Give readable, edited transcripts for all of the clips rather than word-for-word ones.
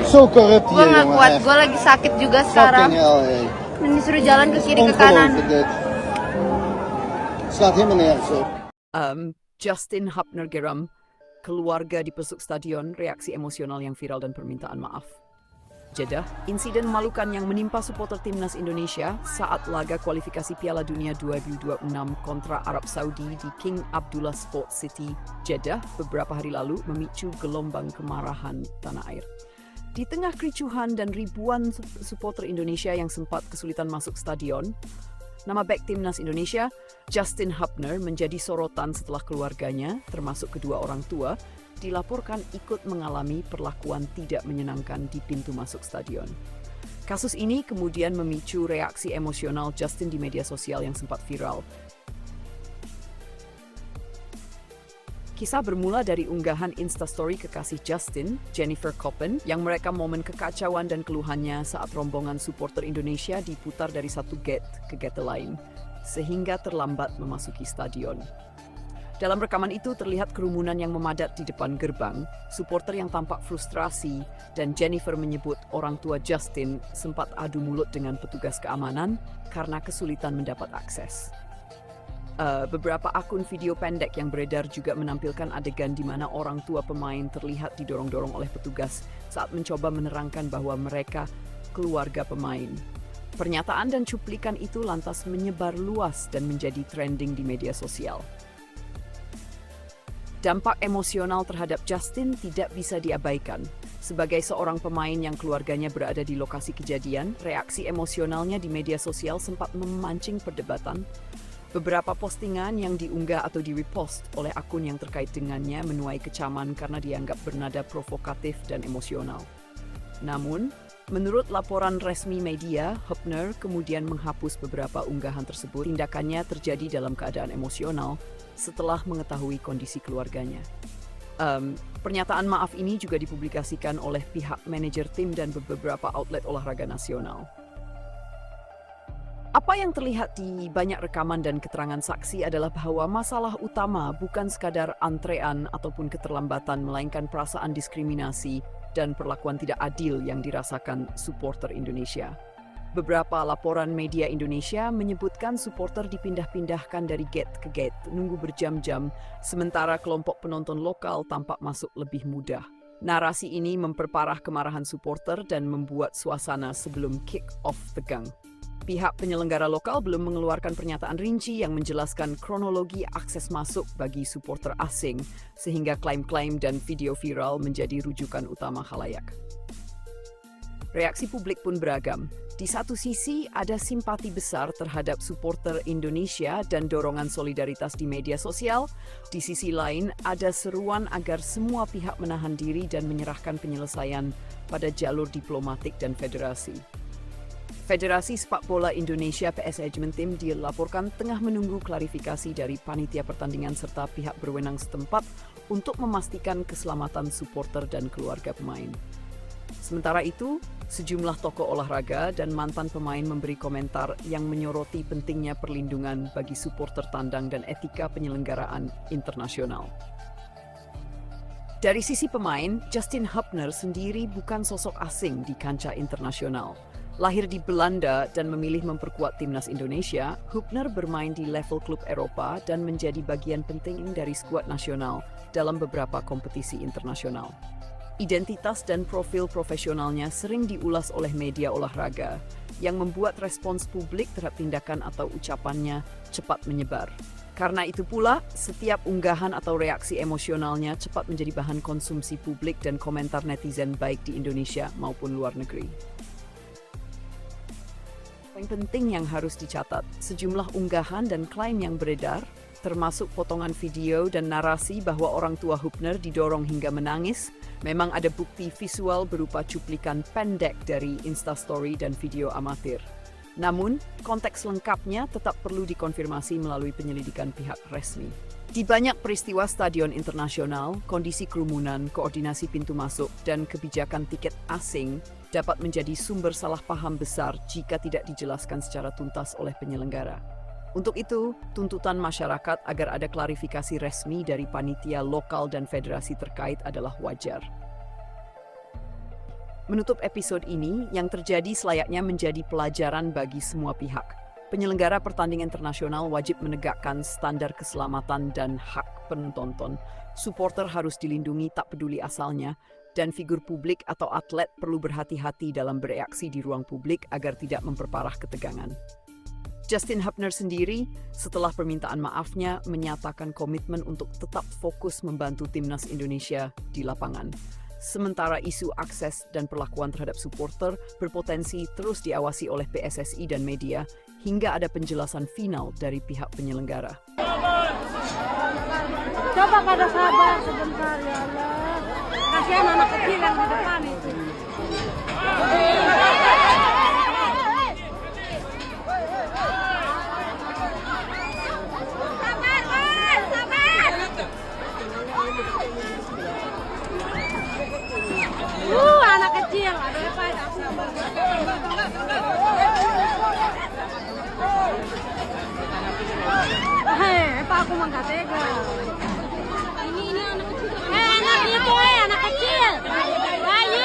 So corrupt Gue nggak kuat, gue lagi sakit juga sekarang. Dan disuruh jalan ke kiri ke kanan. Justin Hubner-Geram, keluarga dipesuk stadion, reaksi emosional yang viral dan permintaan maaf. Jeddah, insiden memalukan yang menimpa supporter timnas Indonesia saat laga kualifikasi Piala Dunia 2026 kontra Arab Saudi di King Abdullah Sports City, Jeddah beberapa hari lalu memicu gelombang kemarahan tanah air. Di tengah kericuhan dan ribuan supporter Indonesia yang sempat kesulitan masuk stadion, nama bek timnas Indonesia, Justin Hubner, menjadi sorotan setelah keluarganya, termasuk kedua orang tua, dilaporkan ikut mengalami perlakuan tidak menyenangkan di pintu masuk stadion. Kasus ini kemudian memicu reaksi emosional Justin di media sosial yang sempat viral. Kisah bermula dari unggahan Instastory kekasih Justin, Jennifer Koppen, yang merekam momen kekacauan dan keluhannya saat rombongan supporter Indonesia diputar dari satu gate ke gate lain, sehingga terlambat memasuki stadion. Dalam rekaman itu terlihat kerumunan yang memadat di depan gerbang, supporter yang tampak frustrasi, dan Jennifer menyebut orang tua Justin sempat adu mulut dengan petugas keamanan karena kesulitan mendapat akses. Beberapa akun video pendek yang beredar juga menampilkan adegan di mana orang tua pemain terlihat didorong-dorong oleh petugas saat mencoba menerangkan bahwa mereka keluarga pemain. Pernyataan dan cuplikan itu lantas menyebar luas dan menjadi trending di media sosial. Dampak emosional terhadap Justin tidak bisa diabaikan. Sebagai seorang pemain yang keluarganya berada di lokasi kejadian, reaksi emosionalnya di media sosial sempat memancing perdebatan. Beberapa postingan yang diunggah atau di-repost oleh akun yang terkait dengannya menuai kecaman karena dianggap bernada provokatif dan emosional. Namun, menurut laporan resmi media, Hubner kemudian menghapus beberapa unggahan tersebut. Tindakannya terjadi dalam keadaan emosional setelah mengetahui kondisi keluarganya. Pernyataan maaf ini juga dipublikasikan oleh pihak manajer tim dan beberapa outlet olahraga nasional. Apa yang terlihat di banyak rekaman dan keterangan saksi adalah bahwa masalah utama bukan sekadar antrean ataupun keterlambatan, melainkan perasaan diskriminasi dan perlakuan tidak adil yang dirasakan supporter Indonesia. Beberapa laporan media Indonesia menyebutkan supporter dipindah-pindahkan dari gate ke gate, nunggu berjam-jam, sementara kelompok penonton lokal tampak masuk lebih mudah. Narasi ini memperparah kemarahan supporter dan membuat suasana sebelum kick-off tegang. Pihak penyelenggara lokal belum mengeluarkan pernyataan rinci yang menjelaskan kronologi akses masuk bagi supporter asing, sehingga klaim-klaim dan video viral menjadi rujukan utama khalayak. Reaksi publik pun beragam. Di satu sisi, ada simpati besar terhadap supporter Indonesia dan dorongan solidaritas di media sosial. Di sisi lain, ada seruan agar semua pihak menahan diri dan menyerahkan penyelesaian pada jalur diplomatik dan federasi. Federasi Sepak Bola Indonesia PSSI Team dilaporkan tengah menunggu klarifikasi dari panitia pertandingan serta pihak berwenang setempat untuk memastikan keselamatan supporter dan keluarga pemain. Sementara itu, sejumlah tokoh olahraga dan mantan pemain memberi komentar yang menyoroti pentingnya perlindungan bagi supporter tandang dan etika penyelenggaraan internasional. Dari sisi pemain, Justin Hubner sendiri bukan sosok asing di kancah internasional. Lahir di Belanda dan memilih memperkuat timnas Indonesia, Hubner bermain di level klub Eropa dan menjadi bagian penting dari skuad nasional dalam beberapa kompetisi internasional. Identitas dan profil profesionalnya sering diulas oleh media olahraga, yang membuat respons publik terhadap tindakan atau ucapannya cepat menyebar. Karena itu pula, setiap unggahan atau reaksi emosionalnya cepat menjadi bahan konsumsi publik dan komentar netizen baik di Indonesia maupun luar negeri. Yang penting yang harus dicatat, sejumlah unggahan dan klaim yang beredar, termasuk potongan video dan narasi bahwa orang tua Hubner didorong hingga menangis, memang ada bukti visual berupa cuplikan pendek dari Instastory dan video amatir. Namun, konteks lengkapnya tetap perlu dikonfirmasi melalui penyelidikan pihak resmi. Di banyak peristiwa stadion internasional, kondisi kerumunan, koordinasi pintu masuk, dan kebijakan tiket asing dapat menjadi sumber salah paham besar jika tidak dijelaskan secara tuntas oleh penyelenggara. Untuk itu, tuntutan masyarakat agar ada klarifikasi resmi dari panitia lokal dan federasi terkait adalah wajar. Menutup episode ini, yang terjadi selayaknya menjadi pelajaran bagi semua pihak. Penyelenggara pertandingan internasional wajib menegakkan standar keselamatan dan hak penonton. Supporter harus dilindungi tak peduli asalnya, dan figur publik atau atlet perlu berhati-hati dalam bereaksi di ruang publik agar tidak memperparah ketegangan. Justin Hubner sendiri, setelah permintaan maafnya, menyatakan komitmen untuk tetap fokus membantu timnas Indonesia di lapangan. Sementara isu akses dan perlakuan terhadap supporter berpotensi terus diawasi oleh PSSI dan media hingga ada penjelasan final dari pihak penyelenggara. Coba pada sabar sebentar ya Allah. Kasihan anak kecil yang di depan itu. Anak kecil, ada apa ya? Hei, Pak, aku mah nggak tega. Ini anak kecil. Anak itu, anak kecil. Bayi.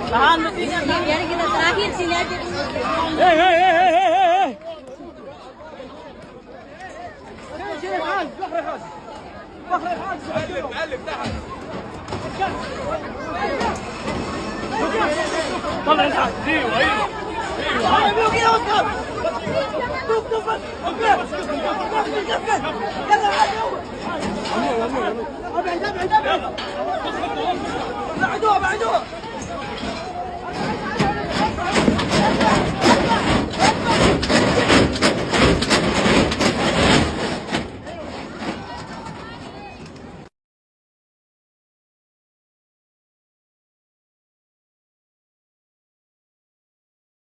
Tahan mesinnya, biar kita terakhir sini aja.